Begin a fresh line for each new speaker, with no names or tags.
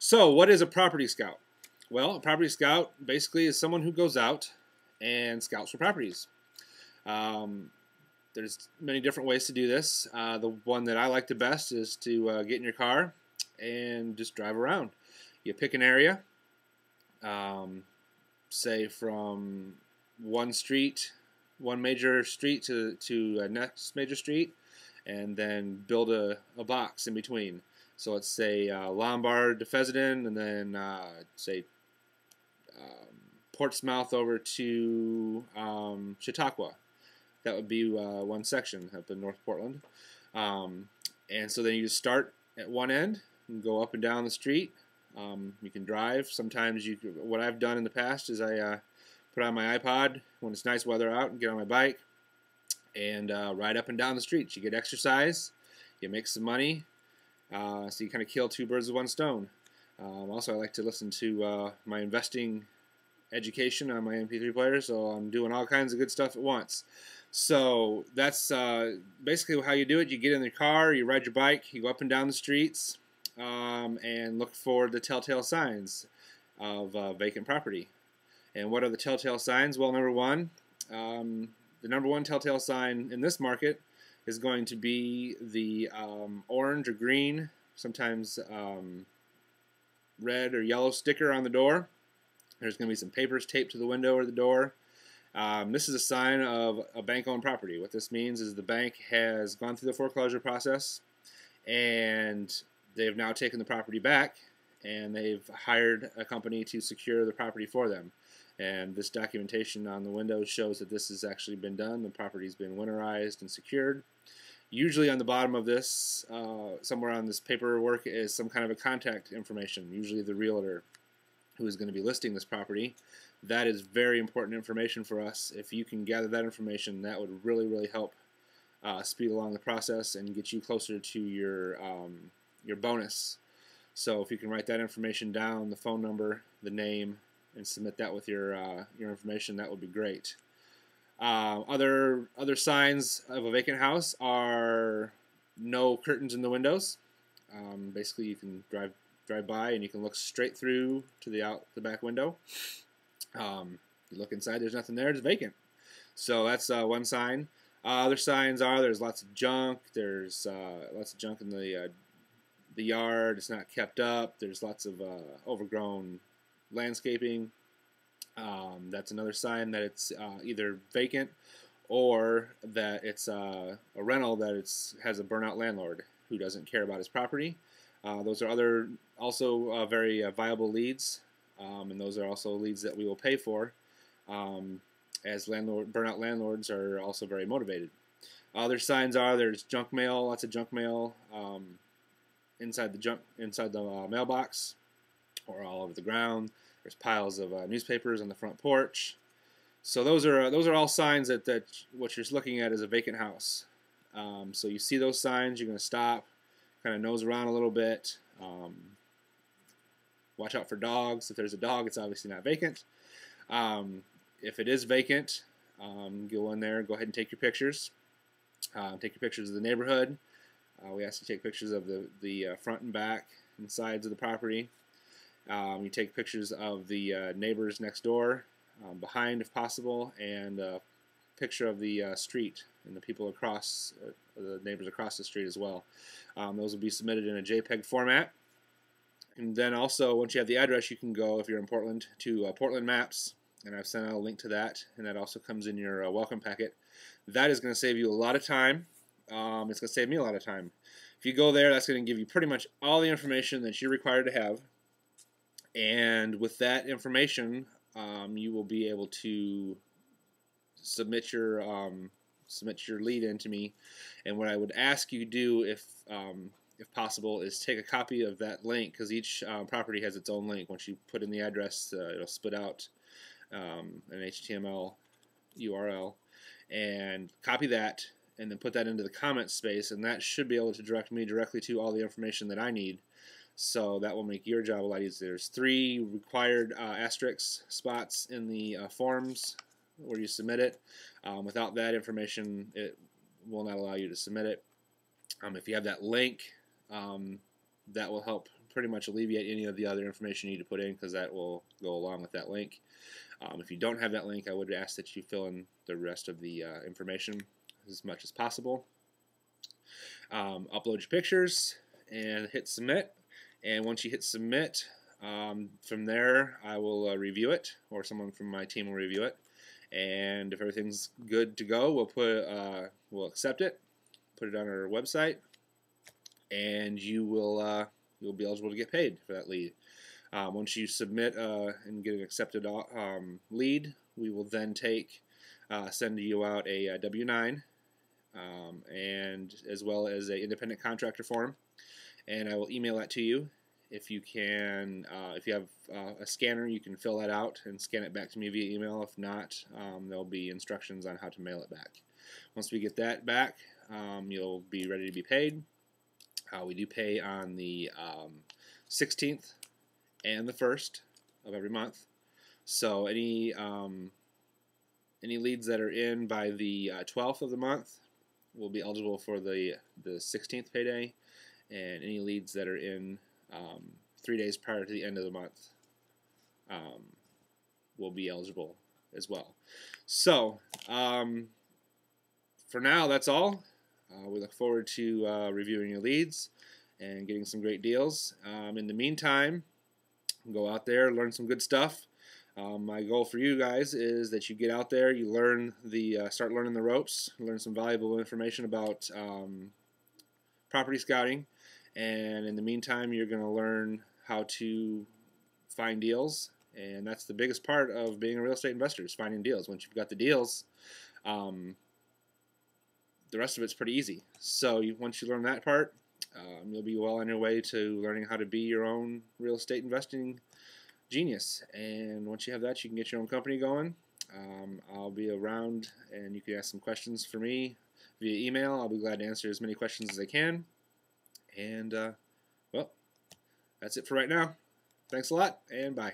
So, what is a property scout? Well, a property scout basically is someone who goes out and scouts for properties. Um, there's many different ways to do this. The one that I like the best is to get in your car and just drive around. You pick an area, say from one street, one major street to a next major street, and then build a box in between. So let's say Lombard to Fessenden, and then say Portsmouth over to Chautauqua. That would be one section up in North Portland. And so then you just start at one end and go up and down the street. You can drive. Sometimes what I've done in the past is I put on my iPod when it's nice weather out and get on my bike and ride up and down the streets. You get exercise, you make some money, so you kind of kill two birds with one stone. Also, I like to listen to my investing education on my MP3 player, so I'm doing all kinds of good stuff at once. So that's basically how you do it. You get in the car, you ride your bike, you go up and down the streets, and look for the telltale signs of vacant property. And what are the telltale signs? Well, number one, the number one telltale sign in this market is going to be the orange or green, sometimes red or yellow sticker on the door. There's going to be some papers taped to the window or the door. This is a sign of a bank-owned property. What this means is the bank has gone through the foreclosure process and they've now taken the property back and they've hired a company to secure the property for them. And this documentation on the window shows that this has actually been done. The property's been winterized and secured. Usually on the bottom of this, somewhere on this paperwork, is some kind of a contact information, usually the realtor who is going to be listing this property. That is very important information for us. If you can gather that information, that would really, really help speed along the process and get you closer to your bonus. So if you can write that information down, the phone number, the name, and submit that with your information, that would be great. Other signs of a vacant house are no curtains in the windows. Basically, you can drive by and you can look straight through to the back window. You look inside, there's nothing there, it's vacant. So that's one sign. Other signs are there's lots of junk. There's lots of junk in the yard. It's not kept up. There's lots of overgrown landscaping. That's another sign that it's either vacant or that it's a rental that has a burnout landlord who doesn't care about his property. Those are also very viable leads, and those are also leads that we will pay for, as burnout landlords are also very motivated. Other signs are there's junk mail, lots of junk mail inside the mailbox or all over the ground. There's piles of newspapers on the front porch. So those are all signs that what you're looking at is a vacant house. So you see those signs, you're going to stop, kind of nose around a little bit. Watch out for dogs. If there's a dog, it's obviously not vacant. If it is vacant, go in there, go ahead and take your pictures. Take your pictures of the neighborhood. We ask you to take pictures of the front and back and sides of the property. You take pictures of the neighbors next door, behind if possible, and a picture of the street and the people across, the neighbors across the street as well. Those will be submitted in a JPEG format. And then also, once you have the address, you can go, if you're in Portland, to Portland Maps, and I've sent out a link to that, and that also comes in your welcome packet. That is going to save you a lot of time. It's going to save me a lot of time. If you go there, that's going to give you pretty much all the information that you're required to have. And with that information, you will be able to submit your lead in to me. And what I would ask you to do, if possible, is take a copy of that link, because each property has its own link. Once you put in the address, it'll spit out an HTML URL, and copy that, and then put that into the comments space, and that should be able to direct me directly to all the information that I need. So that will make your job a lot easier. There's 3 required asterisk spots in the forms where you submit it. Without that information, it will not allow you to submit it. If you have that link, that will help pretty much alleviate any of the other information you need to put in, because that will go along with that link. If you don't have that link, I would ask that you fill in the rest of the information as much as possible. Upload your pictures and hit submit. And once you hit submit, from there I will review it, or someone from my team will review it. And if everything's good to go, we'll accept it, put it on our website, and you'll be eligible to get paid for that lead. Once you submit and get an accepted lead, we will then send you out a W-9, and as well as an independent contractor form, and I will email that to you. If you have a scanner, you can fill that out and scan it back to me via email. If not, there'll be instructions on how to mail it back. Once we get that back, you'll be ready to be paid. We do pay on the 16th and the 1st of every month. So any leads that are in by the 12th of the month will be eligible for the 16th payday, and any leads that are in 3 days prior to the end of the month will be eligible as well. So for now, that's all. We look forward to reviewing your leads and getting some great deals. In the meantime, go out there, learn some good stuff. My goal for you guys is that you get out there, you start learning the ropes, learn some valuable information about property scouting, and in the meantime, you're going to learn how to find deals, and that's the biggest part of being a real estate investor, is finding deals. Once you've got the deals, the rest of it's pretty easy. So once you learn that part, you'll be well on your way to learning how to be your own real estate investing genius. And once you have that, you can get your own company going. I'll be around, and you can ask some questions for me via email. I'll be glad to answer as many questions as I can. And, well, that's it for right now. Thanks a lot, and bye.